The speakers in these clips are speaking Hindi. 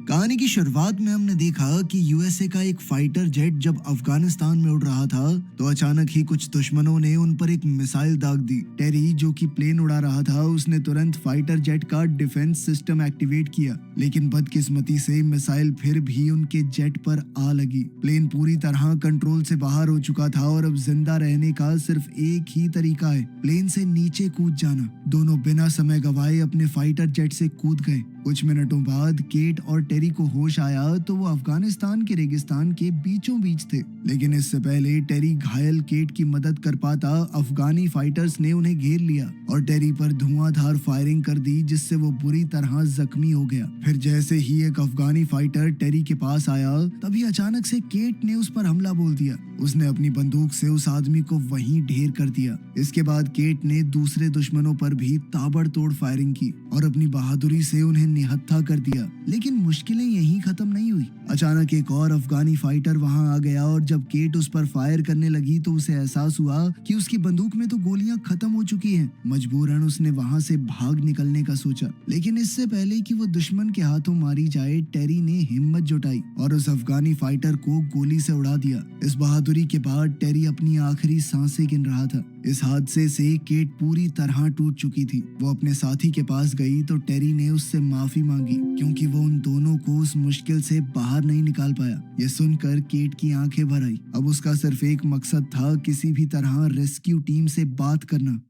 कहानी की शुरुआत में हमने देखा कि यूएसए का एक फाइटर जेट जब अफगानिस्तान में उड़ रहा था तो अचानक ही कुछ दुश्मनों ने उन पर एक मिसाइल दाग दी। टेरी जो कि प्लेन उड़ा रहा था उसने तुरंत फाइटर जेट का डिफेंस सिस्टम एक्टिवेट किया, लेकिन बदकिस्मती से मिसाइल फिर भी उनके जेट पर आ लगी। प्लेन पूरी तरह कंट्रोल से बाहर हो चुका था और अब जिंदा रहने का सिर्फ एक ही तरीका है, प्लेन से नीचे कूद जाना। दोनों बिना समय गवाए अपने फाइटर जेट से कूद गए। कुछ मिनटों बाद केट और टेरी को होश आया तो वो अफगानिस्तान के रेगिस्तान के बीचों बीच थे, लेकिन इससे पहले टेरी घायल केट की मदद कर पाता अफगानी फाइटर्स ने उन्हें घेर लिया और टेरी पर धुआंधार फायरिंग कर दी, जिससे वो बुरी तरह जख्मी हो गया। फिर जैसे ही एक अफगानी फाइटर टेरी के पास आया तभी अचानक से केट ने उस पर हमला बोल दिया। उसने अपनी बंदूक से उस आदमी को वहीं ढेर कर दिया। इसके बाद केट ने दूसरे दुश्मनों पर भी ताबड़तोड़ फायरिंग की और अपनी बहादुरी से उन्हें निहत्था कर दिया। लेकिन मुश्किलें यहीं खत्म नहीं हुई। अचानक एक और अफगानी फाइटर वहां आ गया और जब केट उस पर फायर करने लगी तो उसे एहसास हुआ कि उसकी बंदूक में तो गोलियां खत्म हो चुकी हैं। मजबूरन उसने वहां से भाग निकलने का सोचा, लेकिन इससे पहले कि वो दुश्मन के हाथों मारी जाए टेरी ने हिम्मत जुटाई और उस अफगानी फाइटर को गोली से उड़ा दिया। इस बहादुरी के बाद टेरी अपनी आखिरी सांसें गिन रहा था। इस हादसे से केट पूरी तरह टूट चुकी थी। वो अपने साथी के पास गई तो टेरी ने उससे माफी मांगी क्योंकि वो उन दोनों को उस मुश्किल से बाहर नहीं निकाल पाया। ये सुनकर केट की आंखें भर आई। अब उसका सिर्फ एक मकसद था, किसी भी तरह रेस्क्यू टीम से बात करना।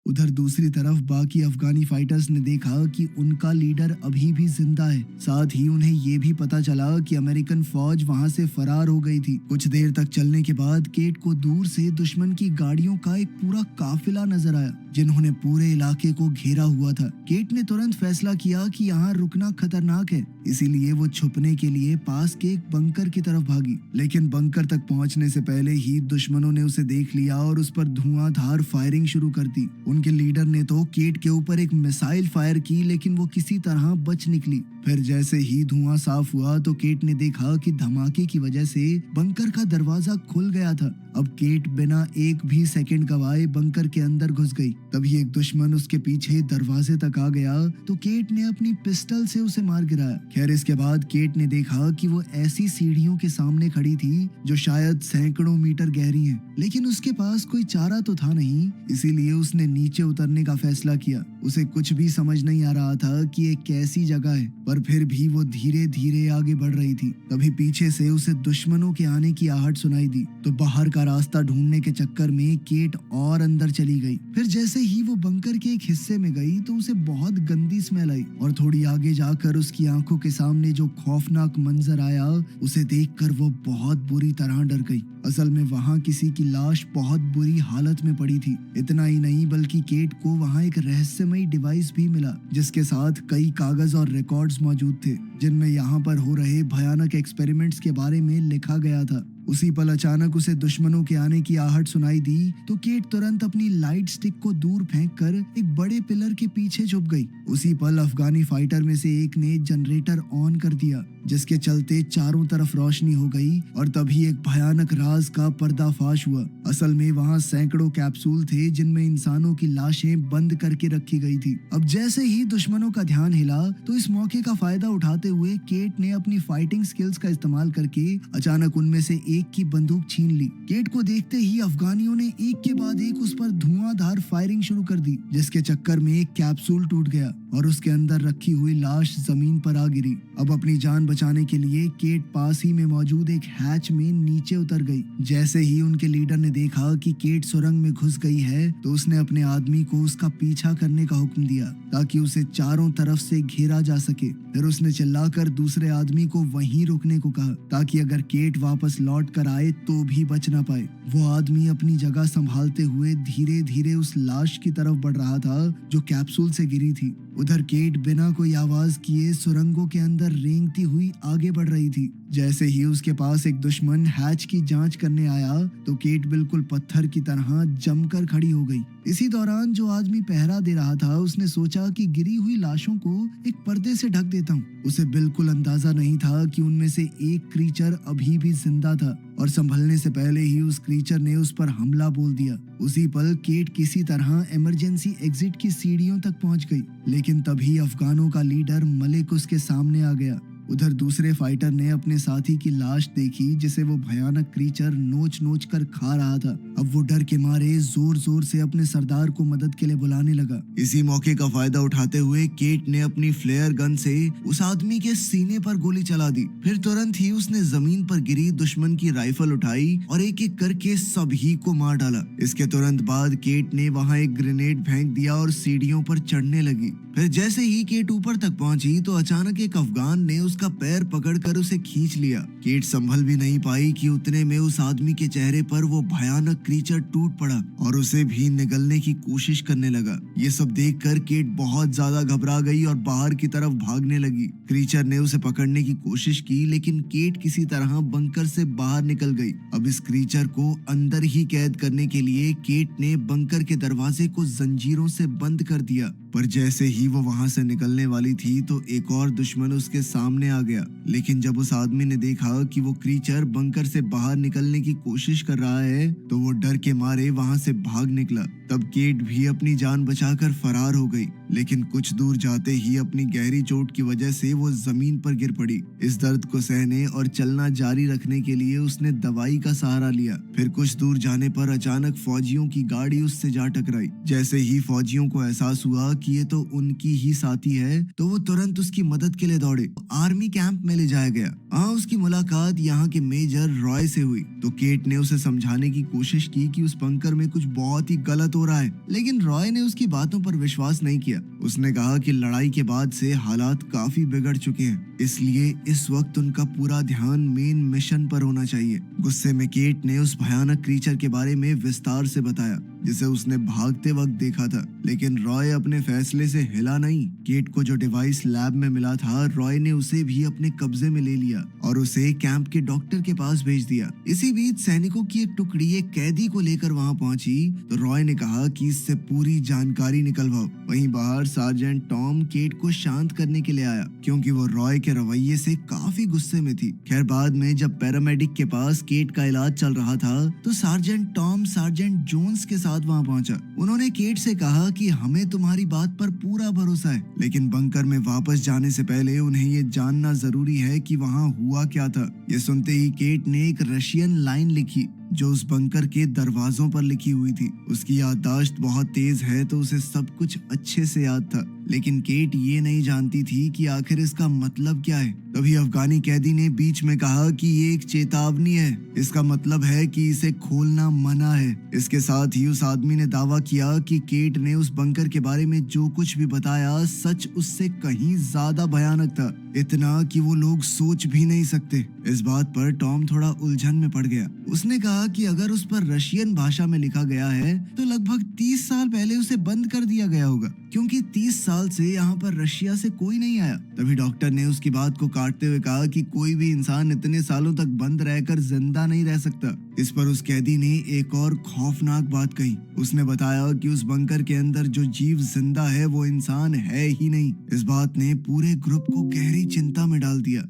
उधर दूसरी तरफ बाकी अफगानी फाइटर्स ने देखा कि उनका लीडर अभी भी जिंदा है। साथ ही उन्हें ये भी पता चला कि अमेरिकन फौज वहां से फरार हो गई थी। कुछ देर तक चलने के बाद केट को दूर से दुश्मन की गाड़ियों का एक पूरा काफिला नजर आया, जिन्होंने पूरे इलाके को घेरा हुआ था। केट ने तुरंत फैसला किया कि यहाँ रुकना खतरनाक है, इसीलिए वो छुपने के लिए पास के एक बंकर की तरफ भागी। लेकिन बंकर तक पहुंचने से पहले ही दुश्मनों ने उसे देख लिया और उस पर धुआंधार फायरिंग शुरू कर दी। उनके लीडर ने तो केट के ऊपर एक मिसाइल फायर की, लेकिन वो किसी तरह बच निकली। फिर जैसे ही धुआं साफ हुआ तो केट ने देखा कि धमाके की वजह से बंकर का दरवाजा खुल गया था। अब केट बिना एक भी सेकंड गवाए बंकर के अंदर घुस गई। तभी एक दुश्मन उसके पीछे दरवाजे तक आ गया तो केट ने अपनी पिस्टल से उसे मार गिराया। खैर इसके बाद केट ने देखा कि वो ऐसी सीढ़ियों के सामने खड़ी थी जो शायद सैकड़ों मीटर गहरी हैं, लेकिन उसके पास कोई चारा तो था नहीं, इसीलिए उसने नीचे उतरने का फैसला किया। उसे कुछ भी समझ नहीं आ रहा था कि ये कैसी जगह है, पर फिर भी वो धीरे धीरे आगे बढ़ रही थी। तभी पीछे से उसे दुश्मनों के आने की आहट सुनाई दी तो बाहर का रास्ता ढूंढने के चक्कर में केट और अंदर चली गई। फिर जैसे ही वो बंकर के एक हिस्से में गई तो उसे बहुत गंदी स्मेल आई और थोड़ी आगे जाकर उसकी आंखों के सामने जो खौफनाक मंजर आया उसे देखकर वो बहुत बुरी तरह डर गई। असल में वहाँ किसी की लाश बहुत बुरी हालत में पड़ी थी। इतना ही नहीं बल्कि केट को वहाँ एक रहस्यमयी डिवाइस भी मिला, जिसके साथ कई कागज और रिकॉर्ड्स मौजूद थे, जिनमें यहाँ पर हो रहे भयानक एक्सपेरिमेंट्स के बारे में लिखा गया था। उसी पल अचानक उसे दुश्मनों के आने की आहट सुनाई दी तो केट तुरंत अपनी लाइट स्टिक को दूर फेंककर एक बड़े पिलर के पीछे छुप गई। उसी पल अफगानी फाइटर में से एक ने जनरेटर ऑन कर दिया, जिसके चलते चारों तरफ रोशनी हो गई और तभी एक भयानक राज का पर्दाफाश हुआ। असल में वहाँ सैकड़ों कैप्सूल थे जिनमें इंसानों की लाशें बंद करके रखी गई थी। अब जैसे ही दुश्मनों का ध्यान हिला तो इस मौके का फायदा उठाते हुए केट ने अपनी फाइटिंग स्किल्स का इस्तेमाल करके अचानक उनमें से एक की बंदूक छीन ली। केट को देखते ही अफगानियों ने एक के बाद एक उस पर धुआंधार फायरिंग शुरू कर दी, जिसके चक्कर में एक कैप्सूल टूट गया और उसके अंदर रखी हुई लाश जमीन पर आ गिरी। अब अपनी जान बचाने के लिए केट पास ही में मौजूद एक हैच में नीचे उतर गई। जैसे ही उनके लीडर ने देखा कि केट सुरंग में घुस गई है तो उसने अपने आदमी को उसका पीछा करने का हुक्म दिया ताकि उसे चारों तरफ से घेरा जा सके। फिर उसने चिल्लाकर दूसरे आदमी को वहीं रुकने को कहा ताकि अगर केट वापस लौट कर आए तो भी बच ना पाए। वो आदमी अपनी जगह संभालते हुए धीरे धीरे उस लाश की तरफ बढ़ रहा था जो कैप्सूल से गिरी थी। उधर केट बिना कोई आवाज किए सुरंगों के अंदर रेंगती हुई आगे बढ़ रही थी। जैसे ही उसके पास एक दुश्मन हैच की जांच करने आया तो केट बिल्कुल पत्थर की तरह जमकर खड़ी हो गई। इसी दौरान जो आदमी पहरा दे रहा था उसने सोचा कि गिरी हुई लाशों को एक पर्दे से ढक देता हूँ। उसे बिल्कुल अंदाजा नहीं था कि उनमें से एक क्रीचर अभी भी जिंदा था और संभलने से पहले ही उस क्रीचर ने उस पर हमला बोल दिया। उसी पल केट किसी तरह इमरजेंसी एग्जिट की सीढ़ियों तक पहुंच गई, लेकिन तभी अफगानों का लीडर मलिक उसके सामने आ गया। उधर दूसरे फाइटर ने अपने साथी की लाश देखी जिसे वो भयानक क्रीचर नोच नोच कर खा रहा था। अब वो डर के मारे जोर जोर से अपने सरदार को मदद के लिए बुलाने लगा। इसी मौके का फायदा उठाते हुए केट ने अपनी फ्लेयर गन से उस आदमी के सीने पर गोली चला दी। फिर तुरंत ही उसने जमीन पर गिरी दुश्मन की राइफल उठाई और एक एक करके सभी को मार डाला। इसके तुरंत बाद केट ने वहां एक ग्रेनेड फेंक दिया और सीढ़ियों पर चढ़ने लगी। फिर जैसे ही केट ऊपर तक पहुंची तो अचानक एक अफगान ने उसका पैर पकड़कर उसे खींच लिया। केट संभल भी नहीं पाई कि उतने में उस आदमी के चेहरे पर वो भयानक क्रीचर टूट पड़ा और उसे भी निगलने की कोशिश करने लगा। ये सब देखकर केट बहुत ज्यादा घबरा गई और बाहर की तरफ भागने लगी। क्रीचर ने उसे पकड़ने की कोशिश की लेकिन केट किसी तरह बंकर से बाहर निकल गई। अब इस क्रीचर को अंदर ही कैद करने के लिए केट ने बंकर के दरवाजे को जंजीरों से बंद कर दिया। पर जैसे ही वो वहां से निकलने वाली थी तो एक और दुश्मन उसके सामने आ गया। लेकिन जब उस आदमी ने देखा कि वो क्रीचर बंकर से बाहर निकलने की कोशिश कर रहा है तो वो डर के मारे वहां से भाग निकला। तब केट भी अपनी जान बचाकर फरार हो गई, लेकिन कुछ दूर जाते ही अपनी गहरी चोट की वजह से वो जमीन पर गिर पड़ी। इस दर्द को सहने और चलना जारी रखने के लिए उसने दवाई का सहारा लिया। फिर कुछ दूर जाने पर अचानक फौजियों की गाड़ी उससे जा टकराई। जैसे ही फौजियों को एहसास हुआ कि ये तो उनकी ही साथी है तो वो तुरंत उसकी मदद के लिए दौड़े। आर्मी कैंप में ले जाया गया। उसकी मुलाकात यहाँ के मेजर रॉय से हुई तो केट ने उसे समझाने की कोशिश की कि उस बंकर में कुछ बहुत ही गलत हो रहा है, लेकिन रॉय ने उसकी बातों पर विश्वास नहीं किया। उसने कहा कि लड़ाई के बाद से हालात काफी बिगड़ चुके हैं, इसलिए इस वक्त उनका पूरा ध्यान मेन मिशन पर होना चाहिए। गुस्से में केट ने उस भयानक क्रीचर के बारे में विस्तार से बताया जिसे उसने भागते वक्त देखा था, लेकिन रॉय अपने फैसले से हिला नहीं। केट को जो डिवाइस लैब में मिला था रॉय ने उसे भी अपने कब्जे में ले लिया और उसे कैंप के डॉक्टर के पास भेज दिया। इसी बीच सैनिकों की एक टुकड़ी एक कैदी को लेकर वहां पहुंची तो रॉय ने कहा कि इससे पूरी जानकारी निकलवाओ। वहीं बाहर सार्जेंट टॉम केट को शांत करने के लिए आया क्योंकि वो रॉय के रवैये से काफी गुस्से में थी। खैर बाद में जब पैरामेडिक के पास केट का इलाज चल रहा था तो सार्जेंट टॉम सार्जेंट जोन्स के साथ वहां पहुंचा। उन्होंने केट से कहा कि हमें तुम्हारी बात पर पूरा भरोसा है, लेकिन बंकर में वापस जाने से पहले उन्हें ये जानना जरूरी है कि वहां हुआ क्या था। ये सुनते ही केट ने एक रशियन लाइन लिखी जो उस बंकर के दरवाजों पर लिखी हुई थी। उसकी याददाश्त बहुत तेज है तो उसे सब कुछ अच्छे से याद था, लेकिन केट ये नहीं जानती थी कि आखिर इसका मतलब क्या है। तभी अफगानी कैदी ने बीच में कहा कि ये एक चेतावनी है, इसका मतलब है कि इसे खोलना मना है। इसके साथ ही उस आदमी ने दावा किया कि केट ने उस बंकर के बारे में जो कुछ भी बताया सच उससे कहीं ज्यादा भयानक था, इतना कि वो लोग सोच भी नहीं सकते। इस बात पर टॉम थोड़ा उलझन में पड़ गया। उसने कहा कि अगर उस पर रशियन भाषा में लिखा गया है तो लगभग 30 साल पहले उसे बंद कर दिया गया होगा, क्योंकि 30 साल से यहाँ पर रशिया से कोई नहीं आया। तभी डॉक्टर ने उसकी बात को काटते हुए कहा कि कोई भी इंसान इतने सालों तक बंद रहकर जिंदा नहीं रह सकता। इस पर उस कैदी ने एक और खौफनाक बात कही। उसने बताया कि उस बंकर के अंदर जो जीव जिंदा है वो इंसान है ही नहीं। इस बात ने पूरे ग्रुप को गहरी चिंता में डाल दिया।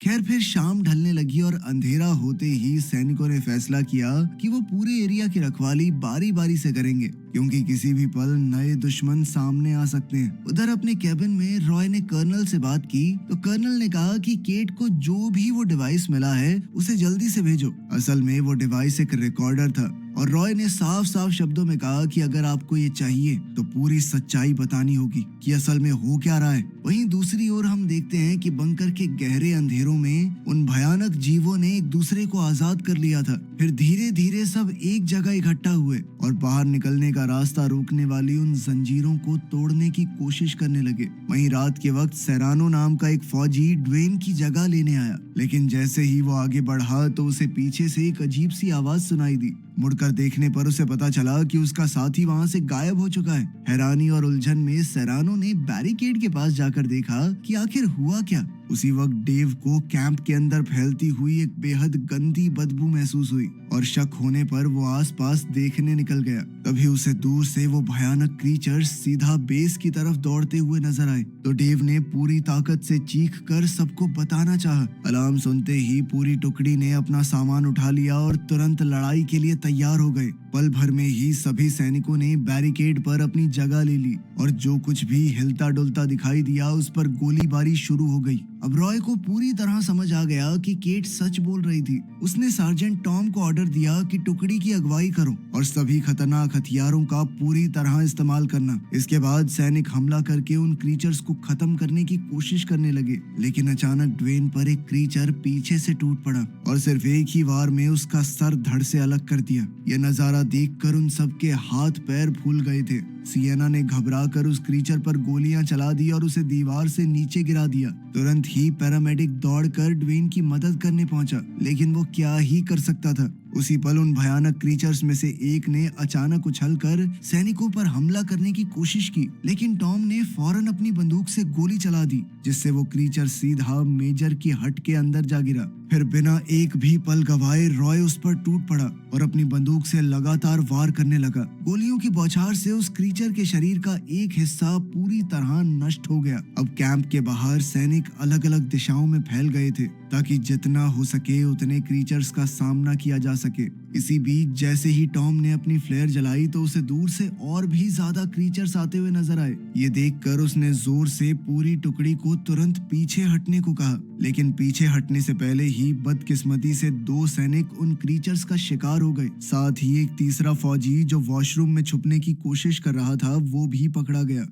खैर फिर शाम ढलने लगी और अंधेरा होते ही सैनिकों ने फैसला किया कि वो पूरे एरिया की रखवाली बारी बारी से करेंगे, क्योंकि किसी भी पल नए दुश्मन सामने आ सकते हैं। उधर अपने कैबिन में रॉय ने कर्नल से बात की तो कर्नल ने कहा कि केट को जो भी वो डिवाइस मिला है उसे जल्दी से भेजो। असल में वो डिवाइस एक रिकॉर्डर था और रॉय ने साफ साफ शब्दों में कहा कि अगर आपको ये चाहिए तो पूरी सच्चाई बतानी होगी कि असल में हो क्या रहा है। वहीं दूसरी ओर हम देखते हैं कि बंकर के गहरे अंधेरों में उन भयानक जीवों ने एक दूसरे को आजाद कर लिया था। फिर धीरे धीरे सब एक जगह इकट्ठा हुए और बाहर निकलने का रास्ता रोकने वाली उन जंजीरों को तोड़ने की कोशिश करने लगे। वहीं रात के वक्त सेरानो नाम का एक फौजी ड्वेन की जगह लेने आया, लेकिन जैसे ही वो आगे बढ़ा तो उसे पीछे से एक अजीब सी आवाज सुनाई दी। मुड़कर देखने पर उसे पता चला कि उसका साथी वहां से गायब हो चुका है। हैरानी और उलझन में सेरानो ने बैरिकेड के पास जाकर देखा कि आखिर हुआ क्या। उसी वक्त डेव को कैंप के अंदर फैलती हुई एक बेहद गंदी बदबू महसूस हुई और शक होने पर वो आसपास देखने निकल गया। तभी उसे दूर से वो भयानक क्रीचर सीधा बेस की तरफ दौड़ते हुए नजर आए तो डेव ने पूरी ताकत से चीख कर सबको बताना चाहा। अलार्म सुनते ही पूरी टुकड़ी ने अपना सामान उठा लिया और तुरंत लड़ाई के लिए तैयार हो गए। पल भर में ही सभी सैनिकों ने बैरिकेड पर अपनी जगह ले ली और जो कुछ भी हिलता डुलता दिखाई दिया उस पर गोलीबारी शुरू हो गई। अब रॉय को पूरी तरह समझ आ गया कि केट सच बोल रही थी। उसने सार्जेंट टॉम को ऑर्डर दिया कि टुकड़ी की अगुवाई करो और सभी खतरनाक हथियारों का पूरी तरह इस्तेमाल करना। इसके बाद सैनिक हमला करके उन क्रीचर्स को खत्म करने की कोशिश करने लगे, लेकिन अचानक ड्वेन पर एक क्रीचर पीछे से टूट पड़ा और सिर्फ एक ही वार में उसका सर धड़ से अलग कर दिया। यह नजारा देखकर उन सबके हाथ पैर फूल गए थे। सिएना ने घबराकर उस क्रीचर पर गोलियां चला दी और उसे दीवार से नीचे गिरा दिया। तुरंत ही पैरामेडिक दौड़कर ड्वेन की मदद करने पहुंचा, लेकिन वो क्या ही कर सकता था। उसी पल उन भयानक क्रीचर्स में से एक ने अचानक उछलकर सैनिकों पर हमला करने की कोशिश की, लेकिन टॉम ने फौरन अपनी बंदूक से गोली चला दी, जिससे वो क्रीचर सीधा मेजर की हट के अंदर जा गिरा। फिर बिना एक भी पल गवाए रॉय उस पर टूट पड़ा और अपनी बंदूक से लगातार वार करने लगा। गोलियों की बौछार से उस क्रीचर के शरीर का एक हिस्सा पूरी तरह नष्ट हो गया। अब कैंप के बाहर सैनिक अलग अलग दिशाओं में फैल गए थे ताकि जितना हो सके उतने क्रीचर्स का सामना किया जा सके। इसी बीच जैसे ही टॉम ने अपनी फ्लेयर जलाई तो उसे दूर से और भी ज्यादा क्रीचर्स आते हुए नजर आए। ये देखकर उसने जोर से पूरी टुकड़ी को तुरंत पीछे हटने को कहा, लेकिन पीछे हटने से पहले ही बदकिस्मती से 2 सैनिक उन क्रीचर्स का शिकार हो गए। साथ ही एक तीसरा फौजी जो वॉशरूम में छुपने की कोशिश कर रहा था वो भी पकड़ा गया।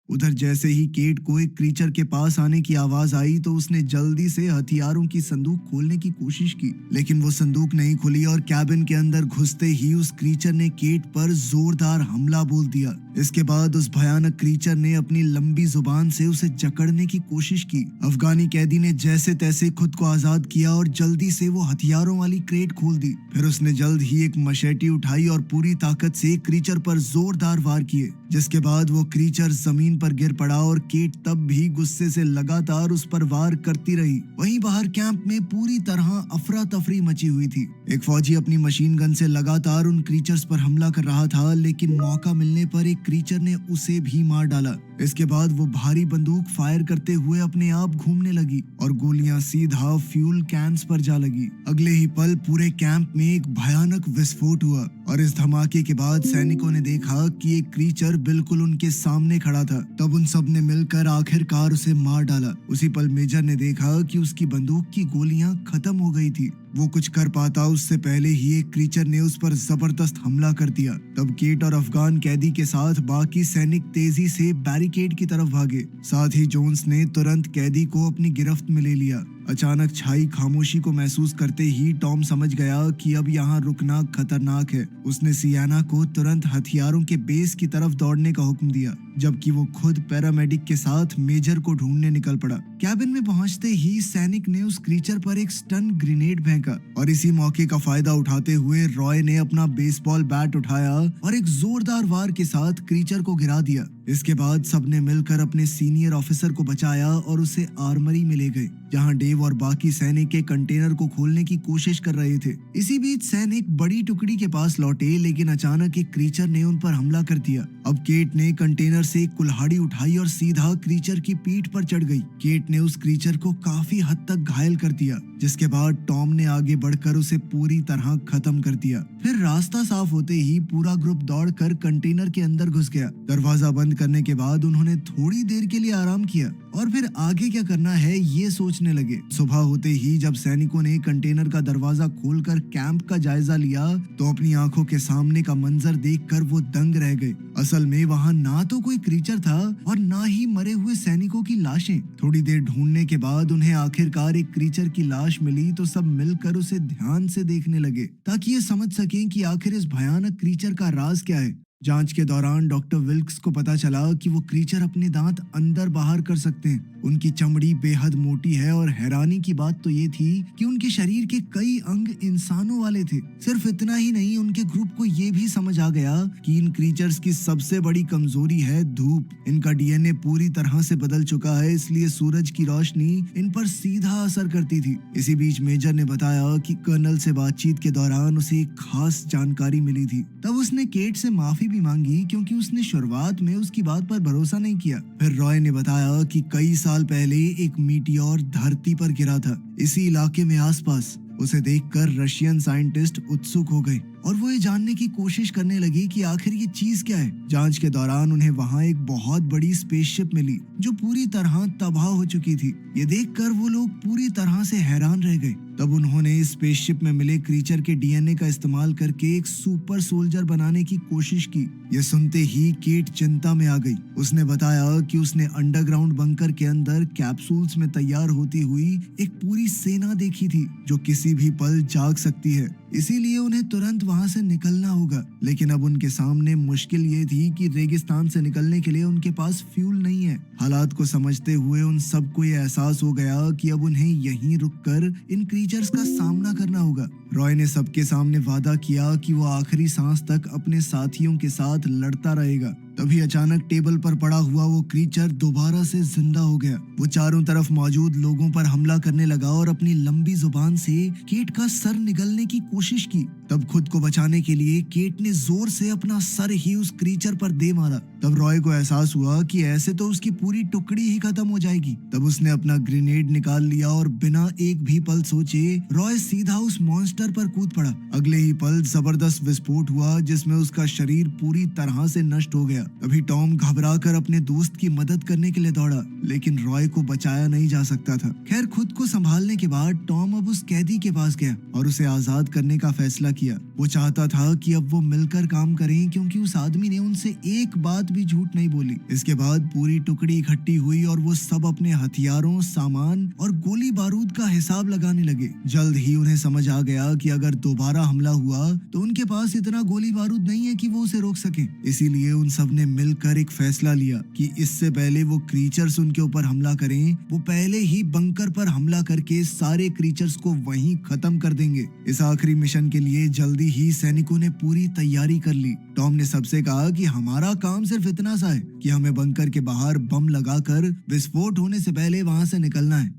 उधर जैसे ही केट को एक क्रीचर के पास आने की आवाज आई तो उसने जल्दी से हथियारों की संदूक खोलने की कोशिश की, लेकिन वो संदूक नहीं खुली और कैबिन के अंदर घुसते ही उस क्रीचर ने केट पर जोरदार हमला बोल दिया। इसके बाद उस भयानक क्रीचर ने अपनी लंबी जुबान से उसे जकड़ने की कोशिश की। अफगानी कैदी ने जैसे तैसे खुद को आजाद किया और जल्दी से वो हथियारों वाली क्रेट खोल दी। फिर उसने जल्द ही एक मशेटी उठाई और पूरी ताकत से क्रीचर पर जोरदार वार किए, जिसके बाद वो क्रीचर जमीन पर गिर पड़ा और केट तब भी गुस्से से लगातार उस पर वार करती रही। वहीं बाहर कैंप में पूरी तरह अफरा तफरी मची हुई थी। एक फौजी अपनी मशीन गन से लगातार उन क्रीचर्स पर हमला कर रहा था, लेकिन मौका मिलने पर एक क्रीचर ने उसे भी मार डाला। इसके बाद वो भारी बंदूक फायर करते हुए अपने आप घूमने लगी और गोलियां सीधा फ्यूल कैंस पर जा लगी। अगले ही पल पूरे कैंप में एक भयानक विस्फोट हुआ और इस धमाके के बाद सैनिकों ने देखा कि एक क्रीचर बिल्कुल उनके सामने खड़ा था। तब उन सब ने मिलकर आखिरकार उसे मार डाला। उसी पल मेजर ने देखा कि उसकी बंदूक की गोलियां खत्म हो गई थी। वो कुछ कर पाता उससे पहले ही एक क्रीचर ने उस पर जबरदस्त हमला कर दिया। तब केट और अफगान कैदी के साथ बाकी सैनिक तेजी से बैरिकेड की तरफ भागे। साथ ही जोन्स ने तुरंत कैदी को अपनी गिरफ्त में ले लिया। अचानक छाई खामोशी को महसूस करते ही टॉम समझ गया कि अब यहाँ रुकना खतरनाक है। उसने सियाना को तुरंत हथियारों के बेस की तरफ दौड़ने का हुक्म दिया, जबकि वो खुद पैरामेडिक के साथ मेजर को ढूंढने निकल पड़ा। कैबिन में पहुंचते ही सैनिक ने उस क्रीचर पर एक स्टन ग्रेनेड फेंका और इसी मौके का फायदा उठाते हुए रॉय ने अपना बेसबॉल बैट उठाया और एक जोरदार वार के साथ क्रीचर को गिरा दिया। इसके बाद सबने मिलकर अपने सीनियर ऑफिसर को बचाया और उसे आर्मरी में ले गए, जहां डेव और बाकी सैनिक के कंटेनर को खोलने की कोशिश कर रहे थे। इसी बीच सैनिक बड़ी टुकड़ी के पास लौटे, लेकिन अचानक एक क्रीचर ने उन पर हमला कर दिया। अब केट ने कंटेनर से एक कुल्हाड़ी उठाई और सीधा क्रीचर की पीठ पर चढ़ गई। केट ने उस क्रीचर को काफी हद तक घायल कर दिया, जिसके बाद टॉम ने आगे बढ़कर उसे पूरी तरह खत्म कर दिया। फिर रास्ता साफ होते ही पूरा ग्रुप दौड़कर कंटेनर के अंदर घुस गया। दरवाजा बंद करने के बाद उन्होंने थोड़ी देर के लिए आराम किया और फिर आगे क्या करना है ये सोचने लगे। सुबह होते ही जब सैनिकों ने कंटेनर का दरवाजा खोलकर कैंप का जायजा लिया तो अपनी आंखों के सामने का मंजर देखकर वो दंग रह गए। असल में वहाँ ना तो कोई क्रीचर था और ना ही मरे हुए सैनिकों की लाशें। थोड़ी देर ढूंढने के बाद उन्हें आखिरकार एक क्रीचर की लाश मिली तो सब मिलकर उसे ध्यान से देखने लगे ताकि ये समझ सकें कि आखिर इस भयानक क्रीचर का राज क्या है। जांच के दौरान डॉक्टर विल्क्स को पता चला कि वो क्रीचर अपने दांत अंदर बाहर कर सकते हैं। उनकी चमड़ी बेहद मोटी है और हैरानी की बात तो ये थी कि उनके शरीर के कई अंग इंसानों वाले थे। सिर्फ इतना ही नहीं, उनके ग्रुप को ये भी समझ आ गया कि इन क्रीचर्स की सबसे बड़ी कमजोरी है धूप। इनका डीएनए पूरी तरह से बदल चुका है, इसलिए सूरज की रोशनी इन पर सीधा असर करती थी। इसी बीच मेजर ने बताया कि कर्नल से बातचीत के दौरान उसे एक खास जानकारी मिली थी। तब उसने केट से माफी भी मांगी क्योंकि उसने शुरुआत में उसकी बात पर भरोसा नहीं किया। फिर रॉय ने बताया कि कई साल पहले एक मीटियोर धरती पर गिरा था इसी इलाके में आसपास। उसे देखकर रशियन साइंटिस्ट उत्सुक हो गए और वो ये जानने की कोशिश करने लगी कि आखिर ये चीज क्या है। जांच के दौरान उन्हें वहाँ एक बहुत बड़ी स्पेसशिप मिली जो पूरी तरह तबाह हो चुकी थी। ये देखकर वो लोग पूरी तरह से हैरान रह गए। तब उन्होंने इस स्पेसशिप में मिले क्रीचर के डीएनए का इस्तेमाल करके एक सुपर सोल्जर बनाने की कोशिश की। ये सुनते ही केट चिंता में आ गई। उसने बताया कि उसने अंडरग्राउंड बंकर के अंदर कैप्सूल्स में तैयार होती हुई एक पूरी सेना देखी थी जो किसी भी पल जाग सकती है, इसीलिए उन्हें तुरंत वहां से निकलना होगा। लेकिन अब उनके सामने मुश्किल ये थी कि रेगिस्तान से निकलने के लिए उनके पास फ्यूल नहीं है। हालात को समझते हुए उन सबको ये एहसास हो गया कि अब उन्हें यहीं रुककर इन क्रीचर्स का सामना करना होगा। रॉय ने सबके सामने वादा किया कि वो आखिरी सांस तक अपने साथियों के साथ लड़ता रहेगा। तभी अचानक टेबल पर पड़ा हुआ वो क्रीचर दोबारा से जिंदा हो गया। वो चारों तरफ मौजूद लोगों पर हमला करने लगा और अपनी लंबी जुबान से केट का सर निगलने की कोशिश की। तब खुद को बचाने के लिए केट ने जोर से अपना सर ही उस क्रीचर पर दे मारा। तब रॉय को एहसास हुआ कि ऐसे तो उसकी पूरी टुकड़ी ही खत्म हो जाएगी। तब उसने अपना ग्रेनेड निकाल लिया और बिना एक भी पल सोचे रॉय सीधा उस मॉन्स्टर पर कूद पड़ा। अगले ही पल जबरदस्त विस्फोट हुआ जिसमें उसका शरीर पूरी तरह से नष्ट हो गया। अभी टॉम घबराकर अपने दोस्त की मदद करने के लिए दौड़ा, लेकिन रॉय को बचाया नहीं जा सकता था। खैर, खुद को संभालने के बाद टॉम अब उस कैदी के पास गया और उसे आजाद करने का फैसला किया। वो चाहता था कि अब वो मिलकर काम करें, क्योंकि उस आदमी ने उनसे एक बात भी झूठ नहीं बोली। इसके बाद पूरी टुकड़ी इकट्ठी हुई और वो सब अपने हथियारों, सामान और गोली बारूद का हिसाब लगाने लगे। जल्द ही उन्हें समझ आ गया कि अगर दोबारा हमला हुआ तो उनके पास इतना गोली बारूद नहीं है कि वो उसे रोक सके। इसीलिए उन सब ने मिलकर एक फैसला लिया कि इससे पहले वो क्रीचर्स उनके ऊपर हमला करें, वो पहले ही बंकर पर हमला करके सारे क्रीचर्स को वहीं खत्म कर देंगे। इस आखिरी मिशन के लिए जल्दी ही सैनिकों ने पूरी तैयारी कर ली। टॉम ने सबसे कहा कि हमारा काम सिर्फ इतना सा है कि हमें बंकर के बाहर बम लगाकर विस्फोट होने से पहले वहां से निकलना है।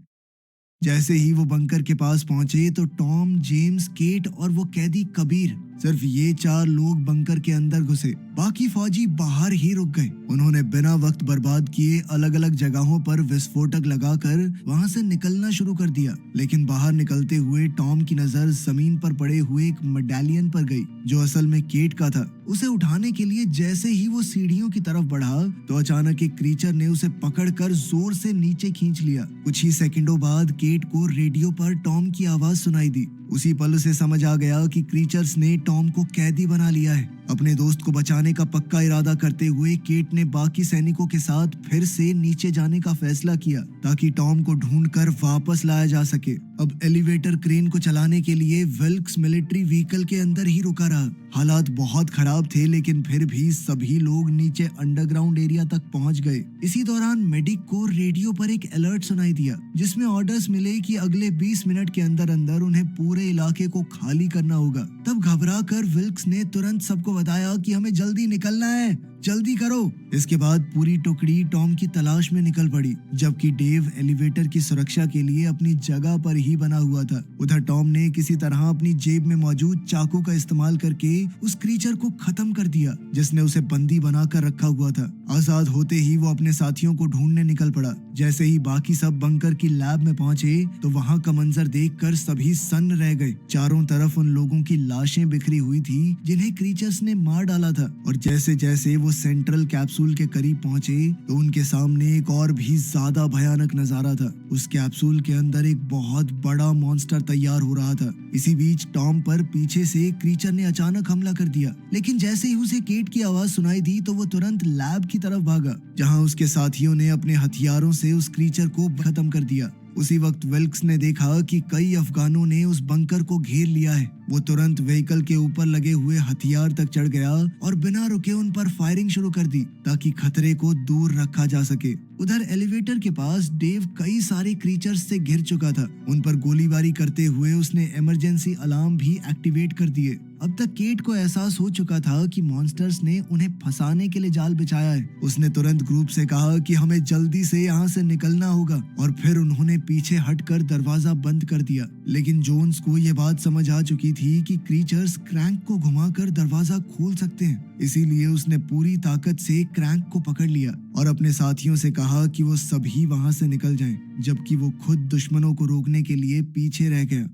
जैसे ही वो बंकर के पास पहुंचे तो टॉम, जेम्स, केट और वो कैदी कबीर, सिर्फ ये 4 लोग बंकर के अंदर घुसे। बाकी फौजी बाहर ही रुक गए। उन्होंने बिना वक्त बर्बाद किए अलग अलग जगहों पर विस्फोटक लगाकर वहां से निकलना शुरू कर दिया। लेकिन बाहर निकलते हुए टॉम की नजर जमीन पर पड़े हुए एक मेडालियन पर गई जो असल में केट का था। उसे उठाने के लिए जैसे ही वो सीढ़ियों की तरफ बढ़ा तो अचानक एक क्रीचर ने उसे पकड़कर जोर से नीचे खींच लिया। कुछ ही सेकंडों बाद केट को रेडियो पर टॉम की आवाज सुनाई दी। उसी पल उसे समझ आ गया कि क्रीचर्स ने टॉम को कैदी बना लिया है। अपने दोस्त को बचाने का पक्का इरादा करते हुए केट ने बाकी सैनिकों के साथ फिर से नीचे जाने का फैसला किया ताकि टॉम को ढूंढकर वापस लाया जा सके। अब एलिवेटर क्रेन को चलाने के लिए विल्क्स मिलिट्री व्हीकल के अंदर ही रुका रहा। हालात बहुत खराब थे, लेकिन फिर भी सभी लोग नीचे अंडरग्राउंड एरिया तक पहुंच गए। इसी दौरान मेडिक को रेडियो पर एक अलर्ट सुनाई दिया जिसमें ऑर्डर्स मिले कि अगले 20 मिनट के अंदर अंदर उन्हें पूरे इलाके को खाली करना होगा। तब घबराकर विल्क्स ने तुरंत सबको बताया कि हमें जल्दी निकलना है, जल्दी करो। इसके बाद पूरी टुकड़ी टॉम की तलाश में निकल पड़ी, जबकि डेव एलिवेटर की सुरक्षा के लिए अपनी जगह पर ही बना हुआ था। उधर टॉम ने किसी तरह अपनी जेब में मौजूद चाकू का इस्तेमाल करके उस क्रीचर को खत्म कर दिया जिसने उसे बंदी बनाकर रखा हुआ था। आजाद होते ही वो अपने साथियों को ढूंढने निकल पड़ा। जैसे ही बाकी सब बंकर की लैब में पहुंचे तो वहां का मंजर देखकर सभी सन्न रह गए। चारों तरफ उन लोगों की लाशें बिखरी हुई थी जिन्हें क्रीचर्स ने मार डाला था। और जैसे जैसे वो सेंट्रल कैप्सूल के करीब पहुंचे तो उनके सामने एक और भी ज्यादा भयानक नजारा था। उस कैप्सूल के अंदर एक बहुत बड़ा मॉन्स्टर तैयार हो रहा था। इसी बीच टॉम पर पीछे से क्रीचर ने अचानक हमला कर दिया, लेकिन जैसे ही उसे केट की आवाज सुनाई दी तो वो तुरंत लैब की तरफ भागा जहां उसके साथियों ने अपने हथियारों से उस क्रीचर को खत्म कर दिया। उसी वक्त विल्क्स ने देखा कि कई अफगानों ने उस बंकर को घेर लिया है। वो तुरंत व्हीकल के ऊपर लगे हुए हथियार तक चढ़ गया और बिना रुके उन पर फायरिंग शुरू कर दी ताकि खतरे को दूर रखा जा सके। उधर एलिवेटर के पास डेव कई सारे क्रीचर्स से घिर चुका था। उन पर गोलीबारी करते हुए उसने इमरजेंसी अलार्म भी एक्टिवेट कर दिए। अब तक केट को एहसास हो चुका था कि मॉन्स्टर्स ने उन्हें फंसाने के लिए जाल बिछाया है। उसने तुरंत ग्रुप से कहा कि हमें जल्दी से यहाँ से निकलना होगा और फिर उन्होंने पीछे हटकर दरवाजा बंद कर दिया। लेकिन जोन्स को यह बात समझ आ चुकी थी कि क्रीचर्स क्रैंक को घुमाकर दरवाजा खोल सकते हैं। इसीलिए उसने पूरी ताकत से क्रैंक को पकड़ लिया और अपने साथियों से कहा कि वो सभी वहां से निकल जाएं, जबकि वो खुद दुश्मनों को रोकने के लिए पीछे रह गया।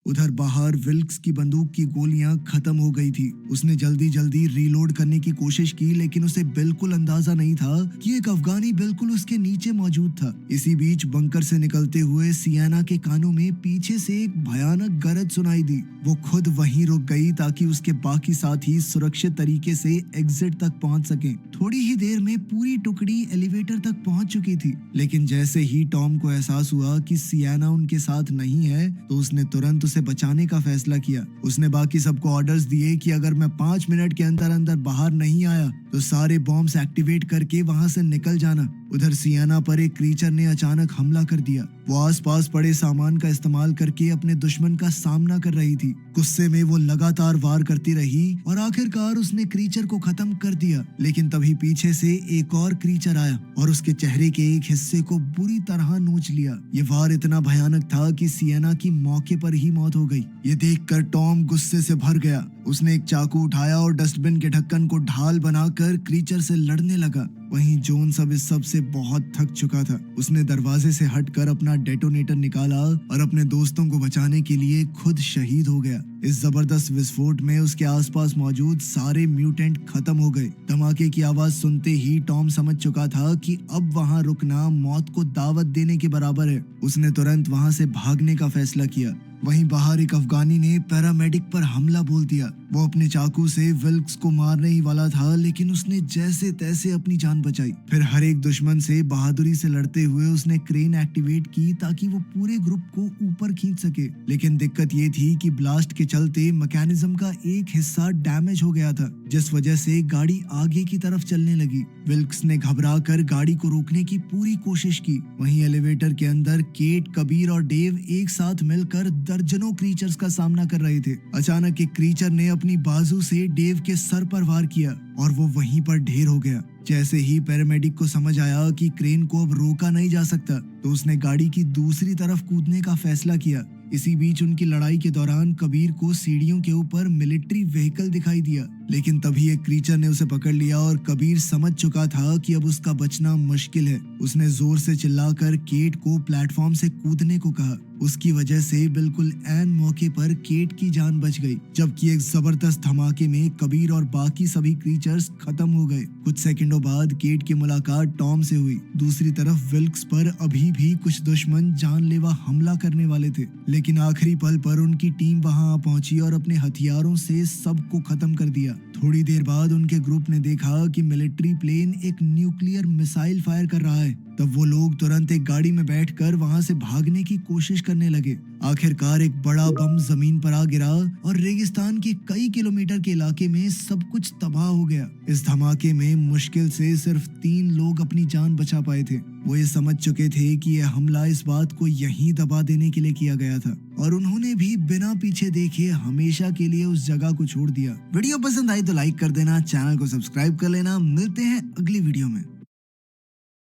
उधर बाहर विल्क्स की बंदूक की गोलियां खत्म हो गई थी। उसने जल्दी जल्दी रीलोड करने की कोशिश की, लेकिन उसे बिल्कुल अंदाजा नहीं था कि एक अफगानी बिल्कुल उसके नीचे मौजूद था। इसी बीच बंकर से निकलते हुए सियाना के कानों में पीछे से एक भयानक गरज सुनाई दी। वो खुद वहीं रुक गई ताकि उसके बाकी साथी सुरक्षित तरीके से एग्जिट तक पहुंच सकें। थोड़ी ही देर में पूरी टुकड़ी एलिवेटर तक पहुंच चुकी थी, लेकिन जैसे ही टॉम को एहसास हुआ कि सियाना उनके साथ नहीं है तो उसने तुरंत उसे बचाने का फैसला किया। उसने बाकी सबको ऑर्डर्स दिए कि अगर मैं 5 मिनट के अंदर अंदर बाहर नहीं आया तो सारे बॉम्ब्स एक्टिवेट करके वहां से निकल जाना। उधर सियाना पर एक क्रीचर ने अचानक हमला कर दिया। वो आसपास पड़े सामान का इस्तेमाल करके अपने दुश्मन का सामना कर रही थी। गुस्से में वो लगातार वार करती रही और आखिरकार उसने क्रीचर को खत्म कर दिया। लेकिन तभी पीछे से एक और क्रीचर आया और उसके चेहरे के एक हिस्से को बुरी तरह नोच लिया। ये वार इतना भयानक था कि सियाना की मौके पर ही मौत हो गई। ये देखकर टॉम गुस्से से भर गया। उसने एक चाकू उठाया और डस्टबिन के ढक्कन को ढाल बनाकर क्रीचर से लड़ने लगा। वहीं जोन्स अब इस सब से बहुत थक चुका था। उसने दरवाजे से हटकर अपना डेटोनेटर निकाला और अपने दोस्तों को बचाने के लिए खुद शहीद हो गया। इस जबरदस्त विस्फोट में उसके आसपास मौजूद सारे म्यूटेंट खत्म हो गए। धमाके की आवाज सुनते ही टॉम समझ चुका था कि अब वहां रुकना मौत को दावत देने के बराबर है। उसने तुरंत वहां से भागने का फैसला किया। वहीं बाहर एक अफगानी ने पैरामेडिक पर हमला बोल दिया। वो अपने चाकू से विल्क्स को मारने ही वाला था, लेकिन उसने जैसे तैसे अपनी जान बचाई। फिर हर एक दुश्मन से बहादुरी से लड़ते हुए उसने क्रेन एक्टिवेट की ताकि वो पूरे ग्रुप को ऊपर खींच सके। लेकिन दिक्कत ये थी कि ब्लास्ट के चलते मैकेनिज्म का एक हिस्सा डैमेज हो गया था, जिस वजह से गाड़ी आगे की तरफ चलने लगी। विल्क्स ने घबराकर गाड़ी को रोकने की पूरी कोशिश की। वहीं एलिवेटर के अंदर केट, कबीर और डेव एक साथ मिलकर दर्जनों क्रीचर्स का सामना कर रहे थे। अचानक एक क्रीचर ने अपनी बाजू से डेव के सर पर वार किया और वो वहीं पर ढेर हो गया। जैसे ही पैरामेडिक को समझ आया कि क्रेन को अब रोका नहीं जा सकता तो उसने गाड़ी की दूसरी तरफ कूदने का फैसला किया। इसी बीच उनकी लड़ाई के दौरान कबीर को सीढ़ियों के ऊपर मिलिट्री व्हीकल दिखाई दिया, लेकिन तभी एक क्रीचर ने उसे पकड़ लिया और कबीर समझ चुका था कि अब उसका बचना मुश्किल है। उसने जोर से चिल्लाकर केट को प्लेटफॉर्म से कूदने को कहा। उसकी वजह से बिल्कुल ऐन मौके पर केट की जान बच गई, जबकि एक जबरदस्त धमाके में कबीर और बाकी सभी क्रीचर्स खत्म हो गए। कुछ सेकंडों बाद केट की मुलाकात टॉम से हुई। दूसरी तरफ विल्क्स पर अभी भी कुछ दुश्मन जानलेवा हमला करने वाले थे, लेकिन आखिरी पल पर उनकी टीम वहां पहुंची और अपने हथियारों से सबको खत्म कर दिया। थोड़ी देर बाद उनके ग्रुप ने देखा कि मिलिट्री प्लेन एक न्यूक्लियर मिसाइल फायर कर रहा है। तब वो लोग तुरंत एक गाड़ी में बैठकर वहां से भागने की कोशिश करने लगे। आखिरकार एक बड़ा बम जमीन पर आ गिरा और रेगिस्तान के कई किलोमीटर के इलाके में सब कुछ तबाह हो गया। इस धमाके में मुश्किल से सिर्फ 3 लोग अपनी जान बचा पाए थे। वो ये समझ चुके थे कि यह हमला इस बात को यहीं दबा देने के लिए किया गया था और उन्होंने भी बिना पीछे देखे हमेशा के लिए उस जगह को छोड़ दिया। वीडियो पसंद आई तो लाइक कर देना, चैनल को सब्सक्राइब कर लेना। मिलते हैं अगली वीडियो में।